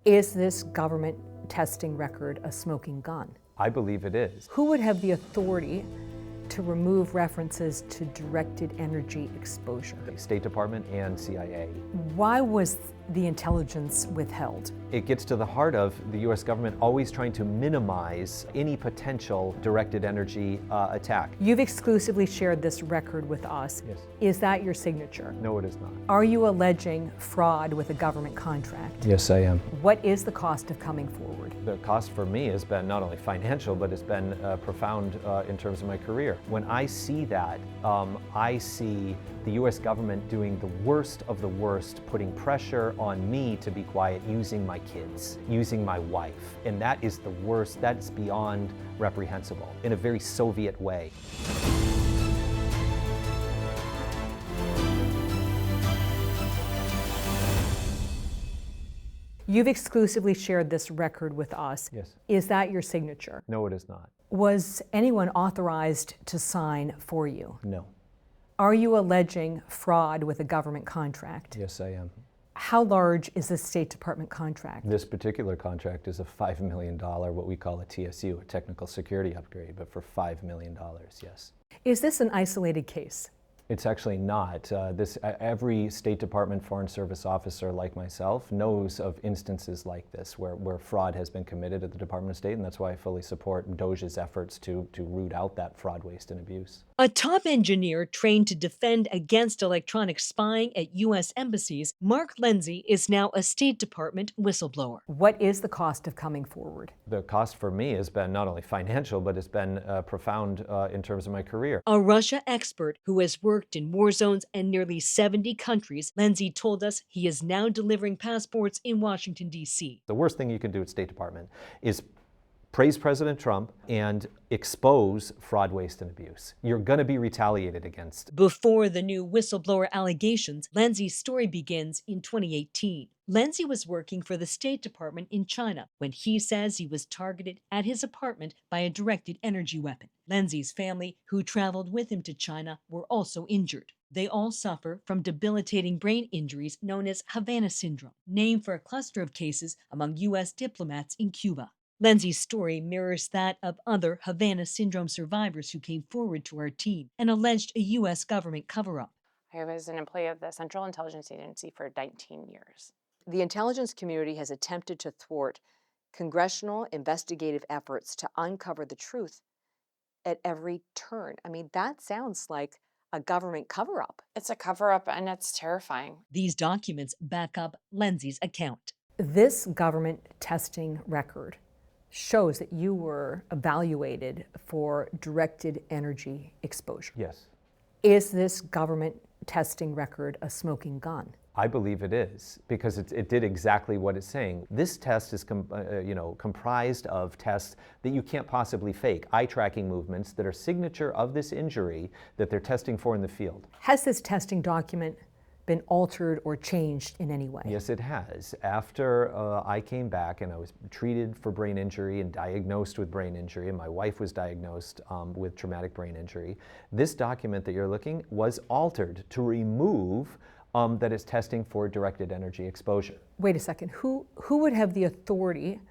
Is this government testing record a smoking gun? I believe it is. Who would have the authority to remove references to directed energy exposure? The State Department and CIA. Why was the intelligence withheld? It gets to the heart of the U.S. government always trying to minimize any potential directed energy attack. You've exclusively shared this record with us. Yes. Is that your signature? No, it is not. Are you alleging fraud with a government contract? Yes, I am. What is the cost of coming forward? The cost for me has been not only financial, but it's been profound in terms of my career. When I see that, I see the U.S. government doing the worst of the worst, putting pressure on me to be quiet, using my kids, using my wife. And that is the worst. That's beyond reprehensible in a very Soviet way. You've exclusively shared this record with us. Yes. Is that your signature? No, it is not. Was anyone authorized to sign for you? No. Are you alleging fraud with a government contract? Yes, I am. How large is the State Department contract? This particular contract is a $5 million, what we call a TSU, a technical security upgrade, but for $5 million, yes. Is this an isolated case? It's actually not. Every State Department Foreign Service officer like myself knows of instances like this where fraud has been committed at the Department of State, and that's why I fully support DOJ's efforts to root out that fraud, waste, and abuse. A top engineer trained to defend against electronic spying at U.S. embassies, Mark Lindsay is now a State Department whistleblower. What is the cost of coming forward? The cost for me has been not only financial, but it's been profound in terms of my career. A Russia expert who has worked in war zones in nearly 70 countries, Lindsay told us he is now delivering passports in Washington, D.C. The worst thing you can do at State Department is praise President Trump and expose fraud, waste, and abuse. You're going to be retaliated against. Before the new whistleblower allegations, Lindsay's story begins in 2018. Lindsay was working for the State Department in China when he says he was targeted at his apartment by a directed energy weapon. Lindsay's family, who traveled with him to China, were also injured. They all suffer from debilitating brain injuries known as Havana syndrome, named for a cluster of cases among U.S. diplomats in Cuba. Lindsay's story mirrors that of other Havana syndrome survivors who came forward to our team and alleged a U.S. government cover-up. I was an employee of the Central Intelligence Agency for 19 years. The intelligence community has attempted to thwart congressional investigative efforts to uncover the truth at every turn. I mean, that sounds like a government cover-up. It's a cover-up and it's terrifying. These documents back up Lindsay's account. This government testing record shows that you were evaluated for directed energy exposure. Yes. Is this government testing record a smoking gun? I believe it is, because it did exactly what it's saying. This test is comprised of tests that you can't possibly fake, eye tracking movements that are signature of this injury that they're testing for in the field. Has this testing document been altered or changed in any way? Yes, it has. After I came back and I was treated for brain injury and diagnosed with brain injury, and my wife was diagnosed with traumatic brain injury, this document that you're looking was altered to remove that it's testing for directed energy exposure. Wait a second. Who would have the authority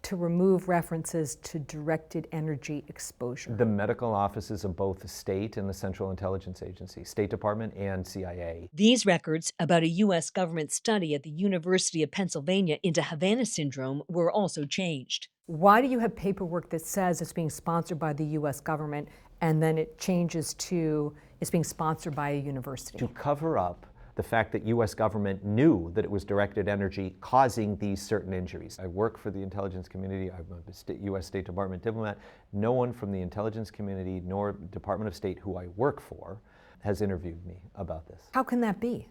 to remove references to directed energy exposure? The medical offices of both the state and the Central Intelligence Agency, State Department and CIA. These records about a U.S. government study at the University of Pennsylvania into Havana syndrome were also changed. Why do you have paperwork that says it's being sponsored by the U.S. government and then it changes to it's being sponsored by a university? To cover up the fact that U.S. government knew that it was directed energy causing these certain injuries. I work for the intelligence community. I'm a U.S. State Department diplomat. No one from the intelligence community nor Department of State who I work for has interviewed me about this. How can that be?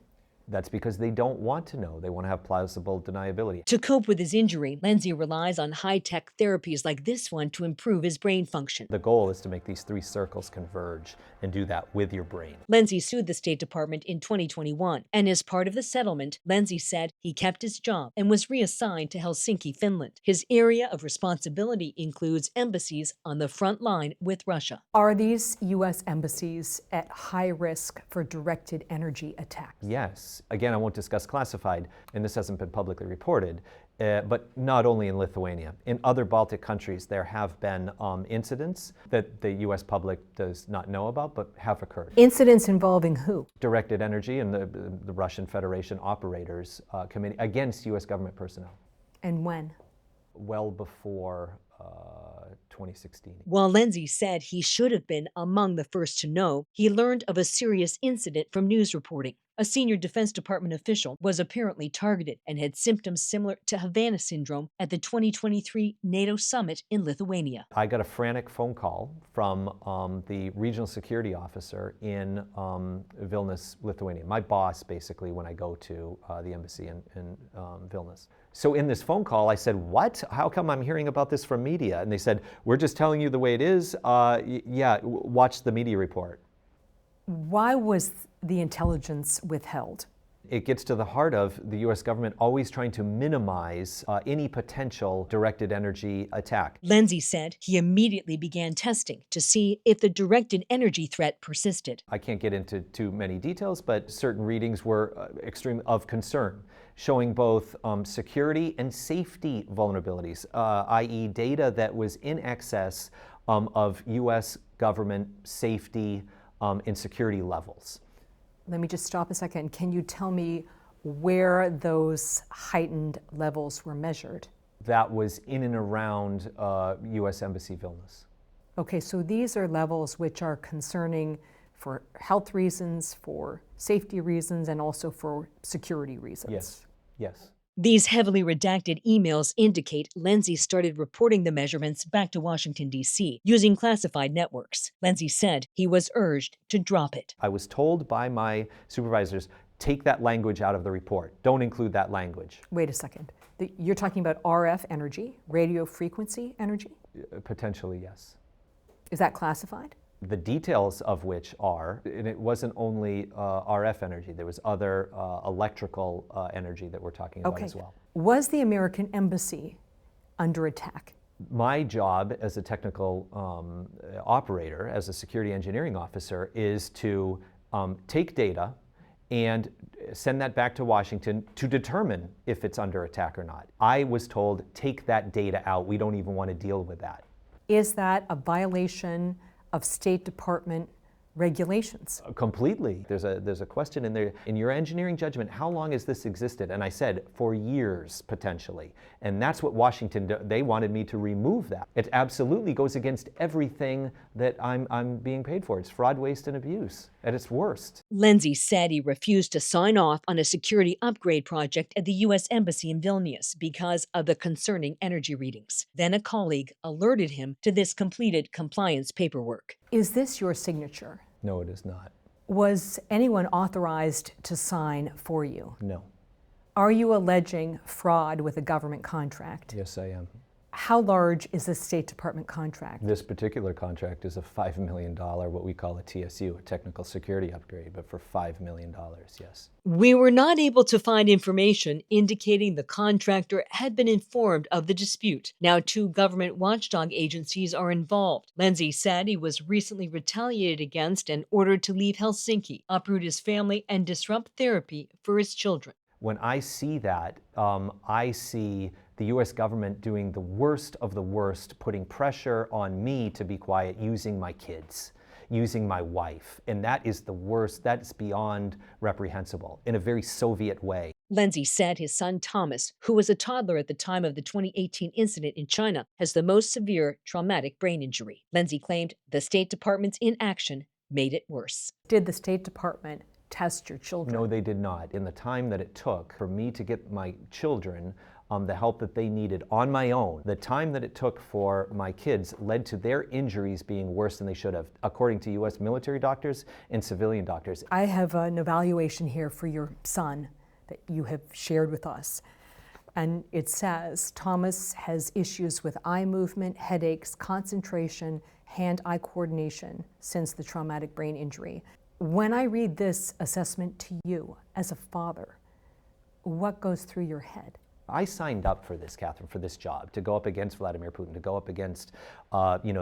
That's because they don't want to know. They want to have plausible deniability. To cope with his injury, Lindsay relies on high-tech therapies like this one to improve his brain function. The goal is to make these three circles converge and do that with your brain. Lindsay sued the State Department in 2021, and as part of the settlement, Lindsay said he kept his job and was reassigned to Helsinki, Finland. His area of responsibility includes embassies on the front line with Russia. Are these U.S. embassies at high risk for directed energy attacks? Yes. Again, I won't discuss classified, and this hasn't been publicly reported. but not only in Lithuania. In other Baltic countries, there have been incidents that the U.S. public does not know about, but have occurred. Incidents involving who? Directed Energy and the Russian Federation operators committee against U.S. government personnel. And when? Well before 2016. While Lenzi said he should have been among the first to know, he learned of a serious incident from news reporting. A senior Defense Department official was apparently targeted and had symptoms similar to Havana syndrome at the 2023 NATO summit in Lithuania. I got a frantic phone call from the regional security officer in Vilnius, Lithuania. My boss, basically, when I go to the embassy in Vilnius. So in this phone call, I said, what? How come I'm hearing about this from media? And they said, we're just telling you the way it is. Yeah, watch the media report. Why was the intelligence withheld? It gets to the heart of the U.S. government always trying to minimize any potential directed energy attack. Lenzi said he immediately began testing to see if the directed energy threat persisted. I can't get into too many details, but certain readings were extreme of concern, showing both security and safety vulnerabilities, i.e. data that was in excess of U.S. government safety and security levels. Let me just stop a second. Can you tell me where those heightened levels were measured? That was in and around U.S. Embassy Vilnius. Okay, so these are levels which are concerning for health reasons, for safety reasons, and also for security reasons. Yes, yes. These heavily redacted emails indicate Lenzi started reporting the measurements back to Washington, D.C., using classified networks. Lenzi said he was urged to drop it. I was told by my supervisors, take that language out of the report. Don't include that language. Wait a second. You're talking about RF energy, radio frequency energy? Potentially, yes. Is that classified? The details of which are, and it wasn't only RF energy, there was other electrical energy that we're talking about as well. Was the American embassy under attack? My job as a technical operator, as a security engineering officer, is to take data and send that back to Washington to determine if it's under attack or not. I was told, take that data out. We don't even want to deal with that. Is that a violation of State Department regulations? Completely. There's a question in there. In your engineering judgment, how long has this existed? And I said, for years, potentially. And that's what Washington, they wanted me to remove that. It absolutely goes against everything that I'm being paid for. It's fraud, waste, and abuse at its worst. Lenzi said he refused to sign off on a security upgrade project at the U.S. Embassy in Vilnius because of the concerning energy readings. Then a colleague alerted him to this completed compliance paperwork. Is this your signature? No, it is not. Was anyone authorized to sign for you? No. Are you alleging fraud with a government contract? Yes, I am. How large is this State Department contract? This particular contract is a $5 million, what we call a TSU, a technical security upgrade, but for $5 million, yes. We were not able to find information indicating the contractor had been informed of the dispute. Now 2 government watchdog agencies are involved. Lenzi said he was recently retaliated against and ordered to leave Helsinki, uproot his family, and disrupt therapy for his children. When I see that, I see the U.S. government doing the worst of the worst, putting pressure on me to be quiet, using my kids, using my wife. And that is the worst. That's beyond reprehensible in a very Soviet way. Lenzi said his son Thomas, who was a toddler at the time of the 2018 incident in China, has the most severe traumatic brain injury. Lenzi claimed the State Department's inaction made it worse. Did the State Department test your children? No, they did not. In the time that it took for me to get my children the help that they needed on my own, the time that it took for my kids led to their injuries being worse than they should have, according to U.S. military doctors and civilian doctors. I have an evaluation here for your son that you have shared with us. And it says Thomas has issues with eye movement, headaches, concentration, hand-eye coordination since the traumatic brain injury. When I read this assessment to you as a father, what goes through your head? I signed up for this, Catherine, for this job, to go up against Vladimir Putin, to go up against,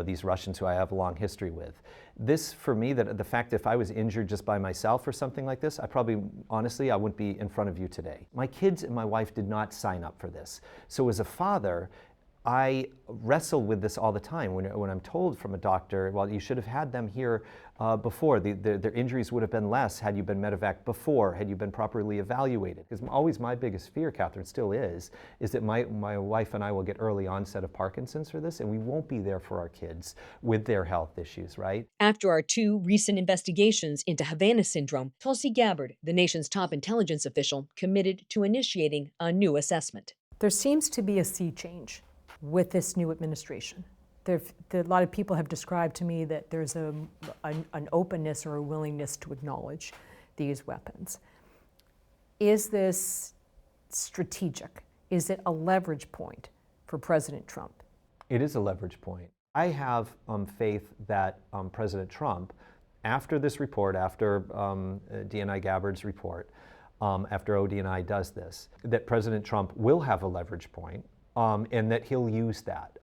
these Russians who I have a long history with. This, for me, the fact that if I was injured just by myself or something like this, honestly, I wouldn't be in front of you today. My kids and my wife did not sign up for this. So as a father, I wrestle with this all the time when I'm told from a doctor, well, you should have had them here before. Their injuries would have been less had you been medevaced before, had you been properly evaluated. Because always my biggest fear, Catherine, still is that my wife and I will get early onset of Parkinson's for this, and we won't be there for our kids with their health issues, right? After our 2 recent investigations into Havana syndrome, Tulsi Gabbard, the nation's top intelligence official, committed to initiating a new assessment. There seems to be a sea change with this new administration. A lot of people have described to me that there's an openness or a willingness to acknowledge these weapons. Is this strategic? Is it a leverage point for President Trump? It is a leverage point. I have faith that President Trump, after this report, after DNI Gabbard's report, after ODNI does this, that President Trump will have a leverage point. And that he'll use that.